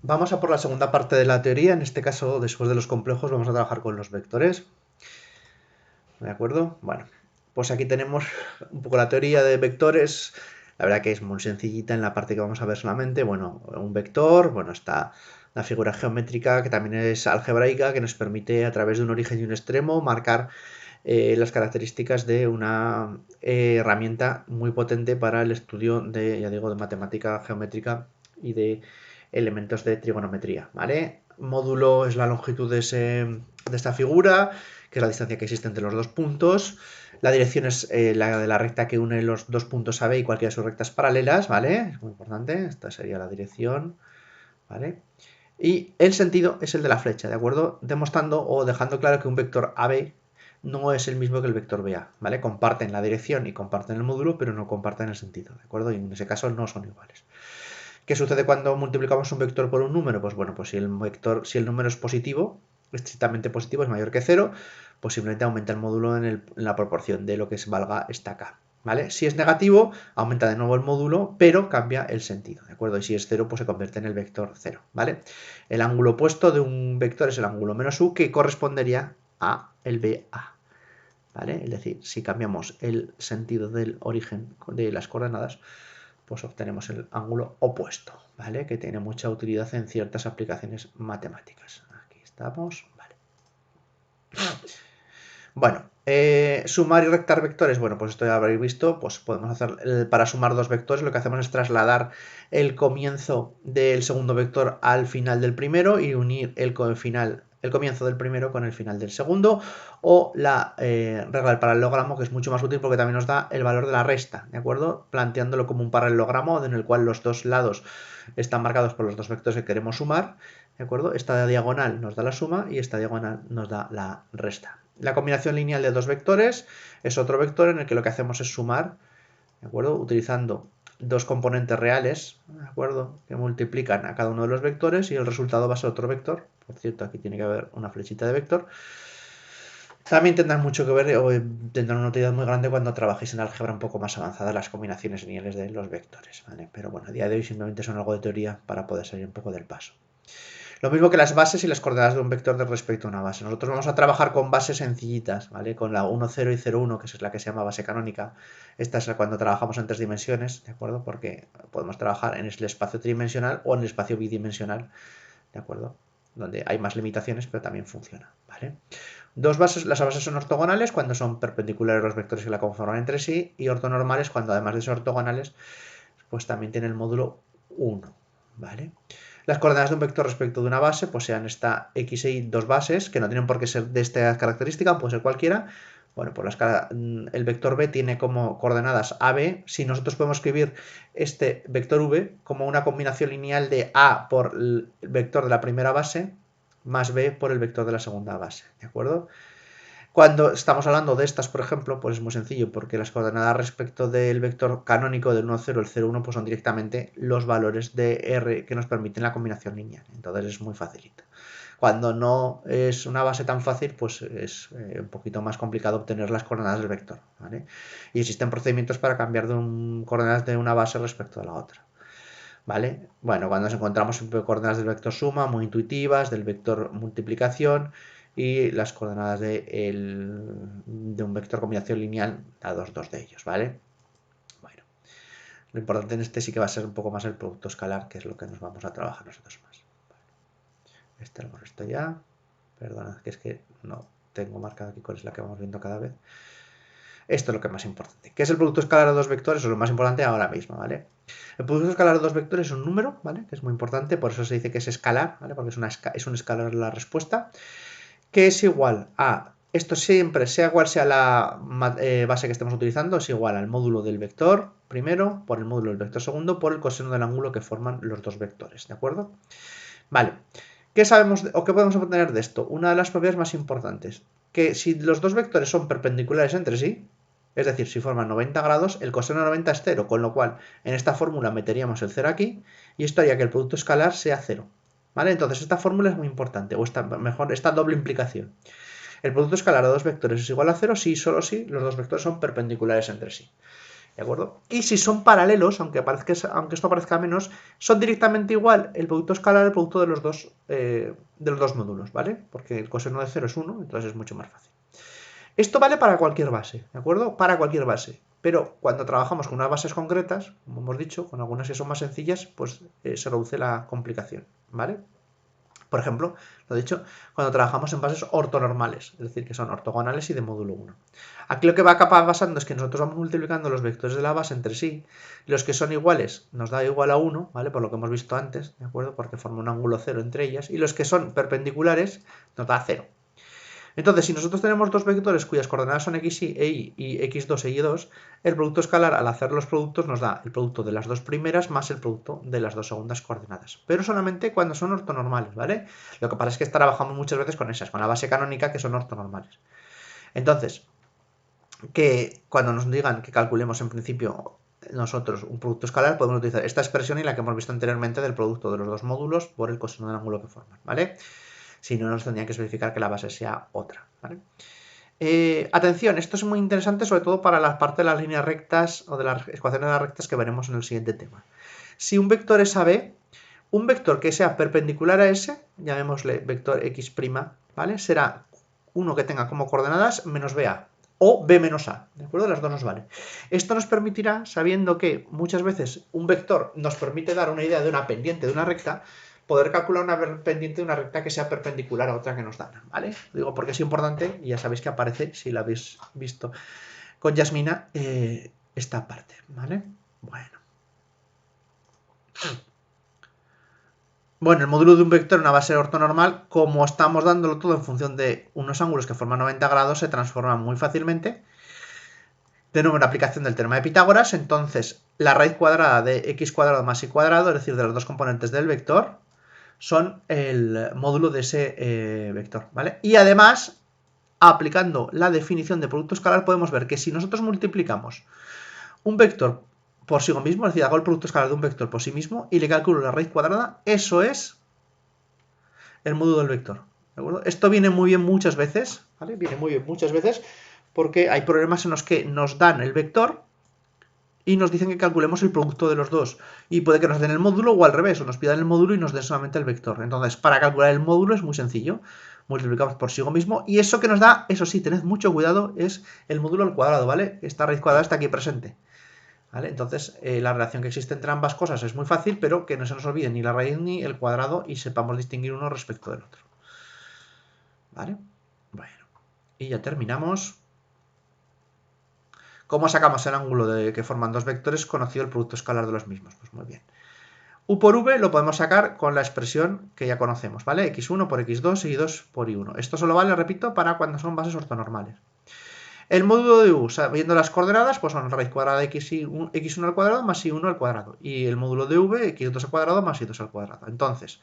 Vamos a por la segunda parte de la teoría. En este caso, después de los complejos, vamos a trabajar con los vectores. ¿De acuerdo? Bueno, pues aquí tenemos un poco la teoría de vectores. La verdad que es muy sencillita en la parte que vamos a ver solamente. Bueno, un vector, bueno, está la figura geométrica que también es algebraica, que nos permite a través de un origen y un extremo marcar las características de una herramienta muy potente para el estudio de, ya digo, de matemática geométrica y de elementos de trigonometría, ¿vale? Módulo es la longitud de esta figura, que es la distancia que existe entre los dos puntos. La dirección es la de la recta que une los dos puntos AB y cualquiera de sus rectas paralelas, ¿vale? Es muy importante, esta sería la dirección, ¿vale? Y el sentido es el de la flecha, ¿de acuerdo? Demostrando o dejando claro que un vector AB no es el mismo que el vector BA, ¿vale? Comparten la dirección y comparten el módulo, pero no comparten el sentido, ¿de acuerdo? Y en ese caso no son iguales. ¿Qué sucede cuando multiplicamos un vector por un número? Pues bueno, pues si el número es positivo, estrictamente positivo, es mayor que cero, pues simplemente aumenta el módulo en la proporción de lo que valga esta k. ¿Vale? Si es negativo, aumenta de nuevo el módulo, pero cambia el sentido, ¿de acuerdo? Y si es cero, pues se convierte en el vector cero, ¿vale? El ángulo opuesto de un vector es el ángulo menos u, que correspondería a el BA, ¿vale? Es decir, si cambiamos el sentido del origen de las coordenadas, pues obtenemos el ángulo opuesto, ¿vale? Que tiene mucha utilidad en ciertas aplicaciones matemáticas. Aquí estamos, ¿vale? Bueno, sumar y rectar vectores, bueno, pues esto ya lo habréis visto, pues podemos hacer, para sumar dos vectores lo que hacemos es trasladar el comienzo del segundo vector al final del primero y unir el comienzo del primero con el final del segundo, o la regla del paralelogramo, que es mucho más útil porque también nos da el valor de la resta, ¿de acuerdo? Planteándolo como un paralelogramo en el cual los dos lados están marcados por los dos vectores que queremos sumar, ¿de acuerdo? Esta diagonal nos da la suma y esta diagonal nos da la resta. La combinación lineal de dos vectores es otro vector en el que lo que hacemos es sumar, ¿de acuerdo? Utilizando dos componentes reales, ¿de acuerdo? Que multiplican a cada uno de los vectores y el resultado va a ser otro vector. Por cierto, aquí tiene que haber una flechita de vector. También tendrán mucho que ver o tendrán una utilidad muy grande cuando trabajéis en álgebra un poco más avanzada las combinaciones lineales de los vectores, ¿vale? Pero bueno, a día de hoy simplemente son algo de teoría para poder salir un poco del paso. Lo mismo que las bases y las coordenadas de un vector de respecto a una base. Nosotros vamos a trabajar con bases sencillitas, ¿vale? Con la 1, 0 y 0, 1, que es la que se llama base canónica. Esta es cuando trabajamos en tres dimensiones, ¿de acuerdo? Porque podemos trabajar en el espacio tridimensional o en el espacio bidimensional, ¿de acuerdo? Donde hay más limitaciones, pero también funciona, ¿vale? Las bases son ortogonales cuando son perpendiculares los vectores que la conforman entre sí, y ortonormales cuando además de ser ortogonales, pues también tiene el módulo 1, ¿vale? Las coordenadas de un vector respecto de una base, pues sean esta x e y dos bases, que no tienen por qué ser de esta característica, puede ser cualquiera. Bueno, pues el vector b tiene como coordenadas AB. Si nosotros podemos escribir este vector v como una combinación lineal de a por el vector de la primera base más b por el vector de la segunda base, ¿de acuerdo? Cuando estamos hablando de estas, por ejemplo, pues es muy sencillo, porque las coordenadas respecto del vector canónico del 1, 0, el 0, 1, pues son directamente los valores de R que nos permiten la combinación lineal. Entonces es muy facilito. Cuando no es una base tan fácil, pues es un poquito más complicado obtener las coordenadas del vector, ¿vale? Y existen procedimientos para cambiar coordenadas de una base respecto a la otra, ¿vale? Bueno, cuando nos encontramos coordenadas del vector suma, muy intuitivas, del vector multiplicación y las coordenadas de un vector combinación lineal, dados dos de ellos, ¿vale? Bueno, lo importante en este sí que va a ser un poco más el producto escalar, que es lo que nos vamos a trabajar nosotros más. Tenemos esto ya. Perdona, que es que no tengo marcado aquí cuál es la que vamos viendo cada vez. Esto es lo que es más importante. ¿Qué es el producto escalar de dos vectores? Eso es lo más importante ahora mismo, ¿vale? El producto escalar de dos vectores es un número, ¿vale? Que es muy importante, por eso se dice que es escalar, ¿vale? Porque es un escalar la respuesta, que es igual a, esto siempre, sea cual sea la base que estemos utilizando, es igual al módulo del vector primero por el módulo del vector segundo por el coseno del ángulo que forman los dos vectores, ¿de acuerdo? Vale. ¿Qué sabemos o qué podemos obtener de esto? Una de las propiedades más importantes, que si los dos vectores son perpendiculares entre sí, es decir, si forman 90 grados, el coseno de 90 es 0, con lo cual en esta fórmula meteríamos el 0 aquí y esto haría que el producto escalar sea 0. ¿Vale? Entonces esta fórmula es muy importante, o mejor, esta doble implicación. El producto escalar de dos vectores es igual a 0 si y solo si los dos vectores son perpendiculares entre sí. ¿De acuerdo? Y si son paralelos, aunque esto parezca menos, son directamente igual el producto escalar al producto de los dos módulos, ¿vale? Porque el coseno de 0 es 1, entonces es mucho más fácil. Esto vale para cualquier base, ¿de acuerdo? Para cualquier base. Pero cuando trabajamos con unas bases concretas, como hemos dicho, con algunas que son más sencillas, pues se reduce la complicación, ¿vale? Por ejemplo, lo he dicho, cuando trabajamos en bases ortonormales, es decir, que son ortogonales y de módulo 1. Aquí lo que va pasando es que nosotros vamos multiplicando los vectores de la base entre sí. Los que son iguales nos da igual a 1, ¿vale? Por lo que hemos visto antes, ¿de acuerdo? Porque forma un ángulo 0 entre ellas. Y los que son perpendiculares nos da 0. Entonces, si nosotros tenemos dos vectores cuyas coordenadas son x e y x2 e y2, el producto escalar al hacer los productos nos da el producto de las dos primeras más el producto de las dos segundas coordenadas. Pero solamente cuando son ortonormales, ¿vale? Lo que pasa es que trabajamos muchas veces con esas, con la base canónica que son ortonormales. Entonces, que cuando nos digan que calculemos en principio nosotros un producto escalar, podemos utilizar esta expresión y la que hemos visto anteriormente del producto de los dos módulos por el coseno del ángulo que forman, ¿vale? Si no, nos tendría que especificar que la base sea otra, ¿vale? Atención, esto es muy interesante sobre todo para la parte de las líneas rectas o de las ecuaciones de las rectas que veremos en el siguiente tema. Si un vector es AB, un vector que sea perpendicular a S, llamémosle vector x', ¿vale? Será uno que tenga como coordenadas menos BA o B menos A, ¿de acuerdo? Las dos nos vale. Esto nos permitirá, sabiendo que muchas veces un vector nos permite dar una idea de una pendiente de una recta, poder calcular una pendiente de una recta que sea perpendicular a otra que nos dan, ¿vale? Digo porque es importante y ya sabéis que aparece, si la habéis visto con Yasmina, esta parte, ¿vale? Bueno, el módulo de un vector en una base ortonormal, como estamos dándolo todo en función de unos ángulos que forman 90 grados, se transforma muy fácilmente. De nuevo, en aplicación del teorema de Pitágoras, entonces la raíz cuadrada de x cuadrado más y cuadrado, es decir, de los dos componentes del vector, son el módulo de ese vector, ¿vale? Y además, aplicando la definición de producto escalar, podemos ver que si nosotros multiplicamos un vector por sí mismo, es decir, hago el producto escalar de un vector por sí mismo y le calculo la raíz cuadrada, eso es el módulo del vector. ¿De acuerdo? Esto viene muy bien muchas veces, ¿vale? Viene muy bien muchas veces porque hay problemas en los que nos dan el vector y nos dicen que calculemos el producto de los dos. Y puede que nos den el módulo o al revés, o nos pidan el módulo y nos den solamente el vector. Entonces, para calcular el módulo es muy sencillo. Multiplicamos por sí mismo y eso que nos da, eso sí, tened mucho cuidado, es el módulo al cuadrado, ¿vale? Esta raíz cuadrada está aquí presente. ¿Vale? Entonces, la relación que existe entre ambas cosas es muy fácil, pero que no se nos olvide ni la raíz ni el cuadrado y sepamos distinguir uno respecto del otro. ¿Vale? Bueno, y ya terminamos. ¿Cómo sacamos el ángulo de que forman dos vectores conocido el producto escalar de los mismos? Pues muy bien. U por V lo podemos sacar con la expresión que ya conocemos, ¿vale? x1 por x2 y y2 por y1. Esto solo vale, repito, para cuando son bases ortonormales. El módulo de u, sabiendo las coordenadas, pues son raíz cuadrada de x1 al cuadrado más y1 al cuadrado. Y el módulo de v, x2 al cuadrado más y2 al cuadrado. Entonces,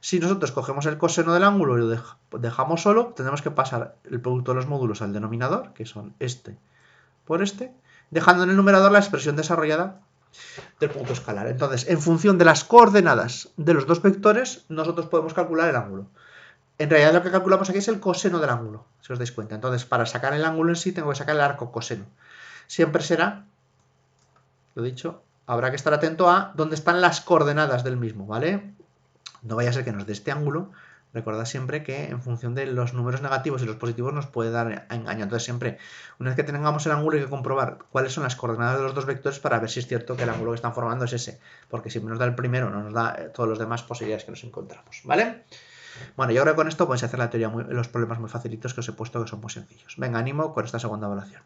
si nosotros cogemos el coseno del ángulo y lo dejamos solo, tendremos que pasar el producto de los módulos al denominador, que son este por este, dejando en el numerador la expresión desarrollada del punto escalar. Entonces, en función de las coordenadas de los dos vectores, nosotros podemos calcular el ángulo. En realidad lo que calculamos aquí es el coseno del ángulo, si os dais cuenta. Entonces, para sacar el ángulo en sí, tengo que sacar el arco coseno. Siempre será, lo he dicho, habrá que estar atento a dónde están las coordenadas del mismo, ¿vale? No vaya a ser que nos dé este ángulo. Recordad siempre que en función de los números negativos y los positivos nos puede dar engaño. Entonces siempre, una vez que tengamos el ángulo, hay que comprobar cuáles son las coordenadas de los dos vectores para ver si es cierto que el ángulo que están formando es ese. Porque si nos da el primero, no nos da todos los demás posibilidades que nos encontramos, ¿vale? Bueno, yo creo que con esto podéis hacer la teoría los problemas muy facilitos que os he puesto que son muy sencillos. Venga, ánimo con esta segunda evaluación.